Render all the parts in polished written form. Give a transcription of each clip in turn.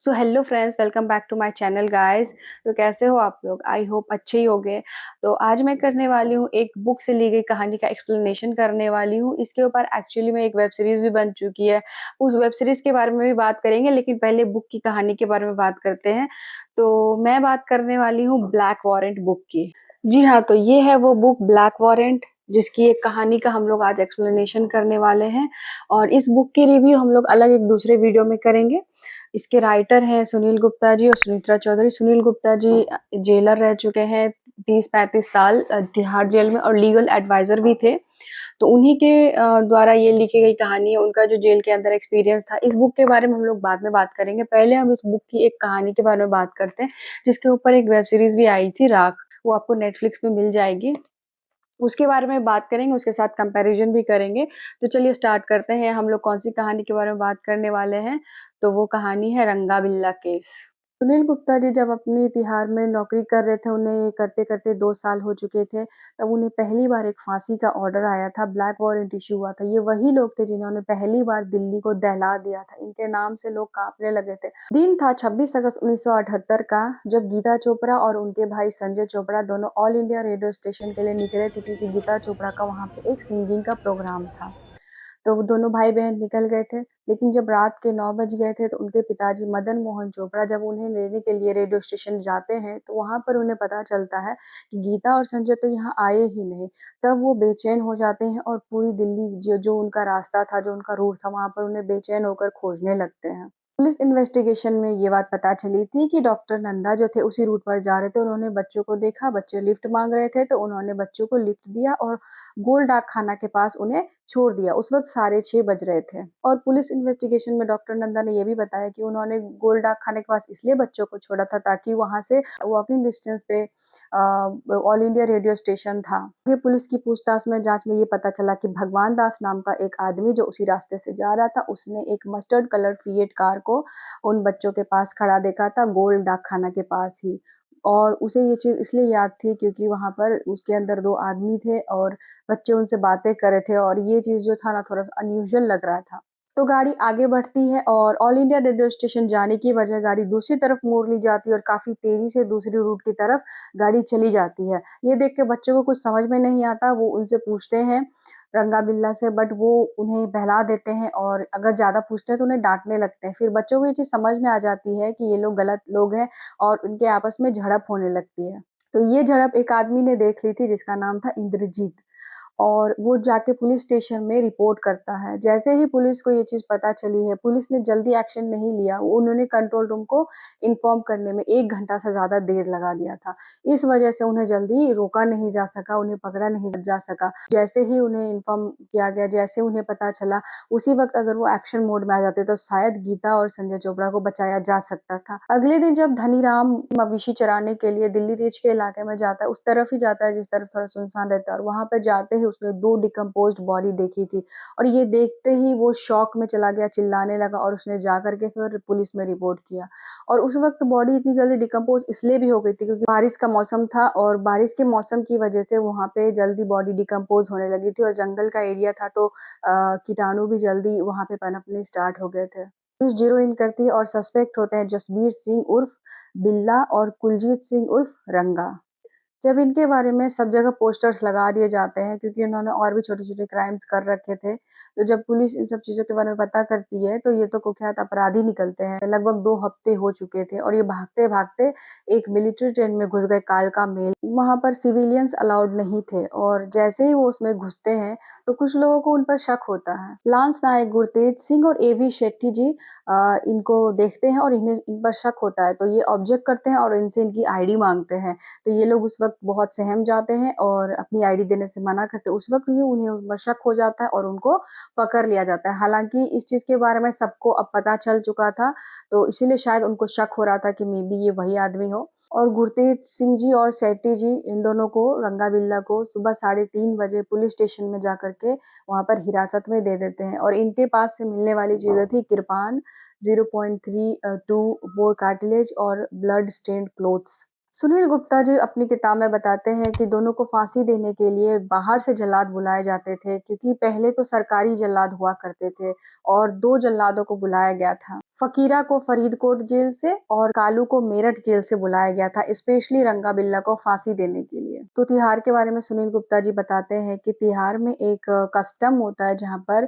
So hello friends, welcome back to my channel guys. तो कैसे हो आप लोग? आई होप अच्छे ही होंगे। तो आज मैं करने वाली हूँ एक बुक से ली गई कहानी का एक्सप्लेनेशन करने वाली हूँ। इसके ऊपर एक्चुअली में एक वेब सीरीज भी बन चुकी है। उस वेब सीरीज के बारे में भी बात करेंगे, लेकिन पहले बुक की कहानी के बारे में बात करते हैं। तो मैं बात करने वाली हूँ ब्लैक वॉरेंट बुक की। जी हाँ, तो ये है वो बुक ब्लैक वॉरेंट, जिसकी एक कहानी का हम लोग आज एक्सप्लेनेशन करने वाले हैं। और इस बुक की रिव्यू हम लोग अलग एक दूसरे वीडियो में करेंगे। इसके राइटर हैं सुनील गुप्ता जी और सुनित्रा चौधरी। सुनील गुप्ता जी जेलर रह चुके हैं 30-35 साल तिहाड़ जेल में, और लीगल एडवाइजर भी थे। तो उन्हीं के द्वारा ये लिखी गई कहानी है। उनका जो जेल के अंदर एक्सपीरियंस था, इस बुक के बारे में हम लोग बाद में बात करेंगे। पहले हम इस बुक की एक कहानी के बारे में बात करते हैं, जिसके ऊपर एक वेब सीरीज भी आई थी, राख। वो आपको नेटफ्लिक्स पे मिल जाएगी। उसके बारे में बात करेंगे, उसके साथ कंपैरिजन भी करेंगे। तो चलिए स्टार्ट करते हैं। हम लोग कौन सी कहानी के बारे में बात करने वाले हैं? तो वो कहानी है रंगा बिल्ला केस। सुनील गुप्ता जी जब अपनी तिहाड़ में नौकरी कर रहे थे, उन्हें ये करते-करते 2 साल हो चुके थे, तब उन्हें पहली बार एक फांसी का ऑर्डर आया था, ब्लैक वारंट इश्यू हुआ था। ये वही लोग थे जिन्होंने पहली बार दिल्ली को दहला दिया था। इनके नाम से लोग काँपने लगे थे। दिन था 26 अगस्त 1978 का, जब गीता चोपड़ा और उनके भाई संजय चोपड़ा दोनों ऑल इंडिया रेडियो स्टेशन के लिए निकले थे, क्योंकि गीता चोपड़ा का वहाँ पे एक सिंगिंग का प्रोग्राम था। तो वो दोनों भाई-बहन निकल गए थे, लेकिन जब रात के 9 बज गए थे, तो उनके पिताजी मदन मोहन चोपड़ा जब उन्हें लेने के लिए रेडियो स्टेशन जाते हैं, तो वहाँ पर उन्हें पता चलता है कि गीता और संजय तो यहाँ आए ही नहीं। तब वो बेचैन हो जाते हैं और पूरी दिल्ली जो जो उनका रास्ता था, जो उनका रूट था, वहाँ पर उन्हें बेचैन होकर खोजने लगते हैं। पुलिस इन्वेस्टिगेशन में ये बात पता चली थी कि डॉक्टर नंदा जो थे उसी रूट पर जा रहे थे। उन्होंने बच्चों को देखा, बच्चे लिफ्ट माँग रहे थे, तो उन्होंने बच्चों को लिफ्ट दिया और गोल डाक खाना के पास उन्हें छोड़ दिया। उस वक़्त साढ़े 6 बज रहे थे। और पुलिस इन्वेस्टिगेशन में डॉक्टर नंदा ने ये भी बताया कि उन्होंने गोल डाक खाने के पास इसलिए बच्चों को छोड़ा था, ताकि वहाँ से वॉकिंग डिस्टेंस पे ऑल इंडिया रेडियो स्टेशन था। ये पुलिस की पूछताछ में जाँच में ये पता चला कि भगवान दास नाम का एक आदमी जो उसी रास्ते से जा रहा था, उसने एक मस्टर्ड कलर फिएट कार को उन बच्चों के पास खड़ा देखा था, गोल डाक खाना के पास ही। और उसे ये चीज़ इसलिए याद थी क्योंकि वहाँ पर उसके अंदर 2 आदमी थे और बच्चे उनसे बातें कर रहे थे, और ये चीज़ जो था ना, थोड़ा-सा अनयूजुअल लग रहा था। तो गाड़ी आगे बढ़ती है और ऑल इंडिया रेडियो स्टेशन जाने की बजाय गाड़ी दूसरी तरफ मोड़ ली जाती है, और काफ़ी तेज़ी से दूसरी रूट की तरफ गाड़ी चली जाती है। ये देख के बच्चों को कुछ समझ में नहीं आता, वो उनसे पूछते हैं रंगा बिल्ला से, बट वो उन्हें बहला देते हैं, और अगर ज़्यादा पूछते हैं तो उन्हें डाँटने लगते हैं। फिर बच्चों को ये चीज़ समझ में आ जाती है कि ये लोग गलत लोग हैं, और उनके आपस में झड़प होने लगती है। तो ये झड़प एक आदमी ने देख ली थी, जिसका नाम था इंद्रजीत। और वो जाके पुलिस स्टेशन में रिपोर्ट करता है। जैसे ही पुलिस को ये चीज़ पता चली है, पुलिस ने जल्दी एक्शन नहीं लिया। उन्होंने कंट्रोल रूम को इन्फॉर्म करने में 1 घंटा से ज़्यादा देर लगा दिया था। इस वजह से उन्हें जल्दी रोका नहीं जा सका, उन्हें पकड़ा नहीं जा सका। जैसे ही उन्हें इन्फॉर्म किया गया, जैसे उन्हें पता चला, उसी वक़्त अगर वो एक्शन मोड में आ जाते, तो शायद गीता और संजय चोपड़ा को बचाया जा सकता था। अगले दिन जब धनीराम मवेशी चराने के लिए दिल्ली रेंज के इलाके में जाता है, उस तरफ ही जाता है जिस तरफ थोड़ा सुनसान रहता है, और वहाँ पर जाते ही उसने 2 डिकम्पोज़्ड बॉडी देखी थी, और ये देखते ही वो शॉक में चला गया, चिल्लाने लगा, और उसने जाकर के फिर पुलिस में रिपोर्ट किया। और उस वक़्त बॉडी इतनी जल्दी डिकम्पोज़ इसलिए भी हो गई थी क्योंकि बारिश का मौसम था, और बारिश के मौसम की वजह से वहाँ पे जल्दी बॉडी डिकम्पोज़ होने लगी थी, और जंगल का एरिया था, तो कीटाणु भी जल्दी वहाँ पे पनपने स्टार्ट हो गए थे। पुलिस ज़ीरो इन करती है और सस्पेक्ट होते हैं जसबीर सिंह उर्फ बिल्ला और कुलजीत सिंह उर्फ रंगा। जब इनके बारे में सब जगह पोस्टर्स लगा दिए जाते हैं, क्योंकि इन्होंने और भी छोटे-छोटे क्राइम्स कर रखे थे। तो जब पुलिस इन सब चीज़ों के बारे में पता करती है, तो ये तो कुख्यात अपराधी निकलते हैं। लगभग 2 हफ्ते हो चुके थे, और ये भागते-भागते एक मिलिट्री ट्रेन में घुस गए, कालका मेल। वहाँ पर सिविलियंस अलाउड नहीं थे, और जैसे ही वो उसमें घुसते हैं, तो कुछ लोगों को उन पर शक होता है। लांस नायक गुरतेज सिंह और एवी शेट्टी जी इनको देखते हैं, और इन्हें इन पर शक होता है, तो ये ऑब्जेक्ट करते हैं और इनसे इनकी आईडी माँगते हैं। तो ये लोग उस वक़्त बहुत सहम जाते हैं और अपनी आईडी देने से मना करते हैं। उस वक़्त ही उन्हें उस पर शक हो जाता है और उनको पकड़ लिया जाता है। हालाँकि इस चीज़ के बारे में सबको अब पता चल चुका था, तो इसीलिए शायद उनको शक हो रहा था कि मे बी ये वही आदमी हो। और गुरतेज सिंह जी और सेठी जी, इन दोनों को, रंगा बिल्ला को, सुबह 3:30 बजे पुलिस स्टेशन में जाकर के वहाँ पर हिरासत में दे देते हैं, और इनके पास से मिलने वाली चीज़ें थी किरपान, 0.32 बोर कार्टिलेज और blood stained clothes. Sunil Gupta ji अपनी किताब में बताते हैं कि दोनों को फांसी देने के लिए बाहर से जल्लाद बुलाए जाते थे, क्योंकि पहले तो सरकारी जल्लाद हुआ करते थे और 2 जल्लादों को बुलाया गया था। फकीरा को फरीदकोट जेल से और कालू को मेरठ जेल से बुलाया गया था, स्पेशली रंगा बिल्ला को फांसी देने के लिए। तो तिहाड़ के बारे में सुनील गुप्ता जी बताते हैं कि तिहाड़ में एक कस्टम होता है, जहाँ पर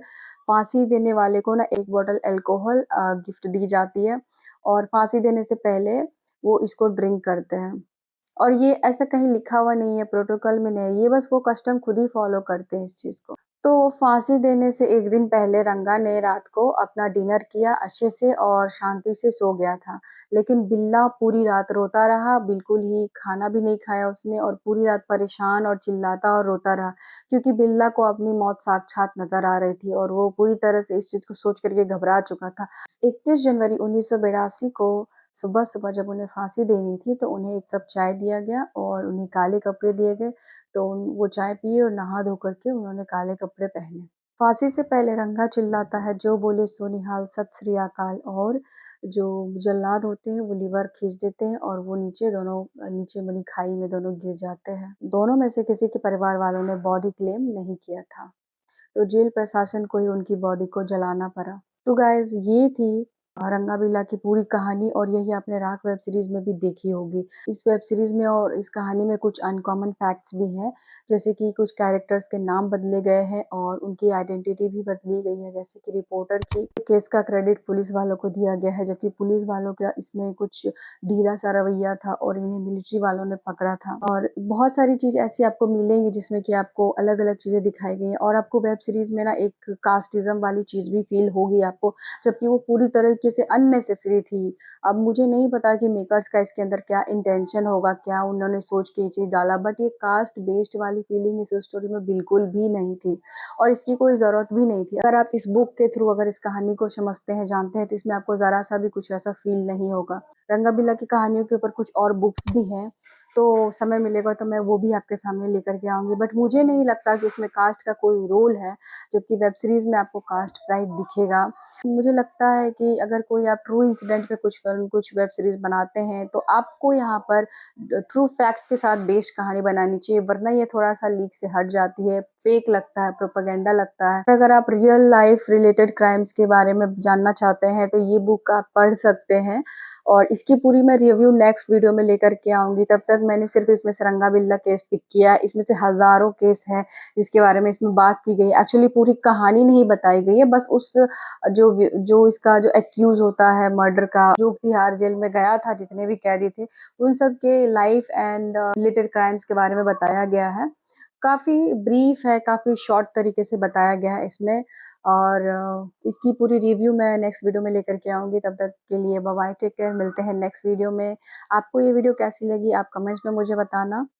फांसी देने वाले को ना 1 बॉटल अल्कोहल गिफ्ट दी जाती है और फांसी देने से पहले वो इसको ड्रिंक करते हैं। और ये ऐसा कहीं लिखा हुआ नहीं है, प्रोटोकॉल में नहीं है, ये बस वो कस्टम खुद ही फॉलो करते हैं इस चीज़ को। तो फांसी देने से 1 दिन पहले रंगा ने रात को अपना डिनर किया अच्छे से और शांति से सो गया था। लेकिन बिल्ला पूरी रात रोता रहा, बिल्कुल ही खाना भी नहीं खाया उसने और पूरी रात परेशान और चिल्लाता और रोता रहा, क्योंकि बिल्ला को अपनी मौत साक्षात नज़र आ रही थी और वो पूरी तरह से इस चीज़ को सोच कर के घबरा चुका था। 31 जनवरी 1982 को सुबह-सुबह जब उन्हें फांसी देनी थी, तो उन्हें 1 कप चाय दिया गया और उन्हें काले कपड़े दिए गए। तो वो चाय पिए और नहा धो करके उन्होंने काले कपड़े पहने। फांसी से पहले रंगा चिल्लाता है, जो बोले सो निहाल, सत श्री अकाल। और जो जल्लाद होते हैं वो लीवर खींच देते हैं और वो नीचे दोनों नीचे बनी खाई में दोनों गिर जाते हैं। दोनों में से किसी के परिवार वालों ने बॉडी क्लेम नहीं किया था, तो जेल प्रशासन को ही उनकी बॉडी को जलाना पड़ा। तो गाइस ये थी रंगाबिल्ला की पूरी कहानी और यही आपने राख वेब सीरीज में भी देखी होगी। इस वेब सीरीज में और इस कहानी में कुछ अनकॉमन फैक्ट्स भी हैं, जैसे कि कुछ कैरेक्टर्स के नाम बदले गए हैं और उनकी आइडेंटिटी भी बदली गई है। जैसे कि रिपोर्टर की केस का क्रेडिट पुलिस वालों को दिया गया है, जबकि पुलिस वालों का इसमें कुछ ढीला सा रवैया था और इन्हें मिलिट्री वालों ने पकड़ा था। और बहुत सारी चीज़ ऐसी आपको मिलेंगी जिसमें कि आपको अलग-अलग चीज़ें दिखाई गई हैं और आपको वेब सीरीज़ में ना एक कास्टिज़्म वाली चीज़ भी फ़ील होगी आपको, जबकि वो पूरी तरीके से अननेसेसरी थी। अब मुझे नहीं पता कि मेकर्स का इसके अंदर क्या इंटेंशन होगा, क्या उन्होंने सोच के ये चीज़ डाला, बट ये कास्ट बेस्ड वाली फीलिंग इस स्टोरी में बिल्कुल भी नहीं थी और इसकी कोई ज़रूरत भी नहीं थी। अगर आप इस बुक के थ्रू अगर इस कहानी को समझते हैं, जानते हैं, तो इसमें आपको ज़रा-सा भी कुछ ऐसा फ़ील नहीं होगा। रंगा-बिल्ला की कहानियों के ऊपर कुछ और बुक्स भी हैं, तो समय मिलेगा तो मैं वो भी आपके सामने लेकर के आऊँगी, बट मुझे नहीं लगता कि इसमें कास्ट का कोई रोल है, जबकि वेब सीरीज़ में आपको कास्ट प्राइड दिखेगा। मुझे लगता है कि अगर कोई आप ट्रू इंसिडेंट पे कुछ फ़िल्म, कुछ वेब सीरीज़ बनाते हैं, तो आपको यहाँ पर ट्रू फैक्ट्स के साथ बेस्ड कहानी बनानी चाहिए, वरना ये थोड़ा-सा लीक से हट जाती है, फेक लगता है, प्रोपेगेंडा लगता है। अगर आप रियल लाइफ़ रिलेटेड क्राइम्स के बारे में जानना चाहते हैं, तो ये बुक आप पढ़ सकते हैं और इसकी पूरी मैं रिव्यू नेक्स्ट वीडियो में लेकर के आऊँगी। तब तक मैंने सिर्फ़ इसमें से रंगा-बिल्ला केस पिक किया है, इसमें से हज़ारों केस हैं, जिसके बारे में इसमें बात की गई है। एक्चुअली पूरी कहानी नहीं बताई गई है, बस उस जो इसका जो एक्यूज़ होता है मर्डर का, जो तिहाड़ जेल में गया था, जितने भी कैदी थे, उन सब के लाइफ़ एंड रिलेटेड क्राइम्स के बारे में बताया गया है। काफ़ी ब्रीफ है, काफ़ी शॉर्ट तरीके से बताया गया है इसमें और इसकी पूरी रिव्यू मैं नेक्स्ट वीडियो में लेकर के आऊँगी। तब तक के लिए बाय बाय, टेक केयर, मिलते हैं नेक्स्ट वीडियो में। आपको ये वीडियो कैसी लगी आप कमेंट्स में मुझे बताना।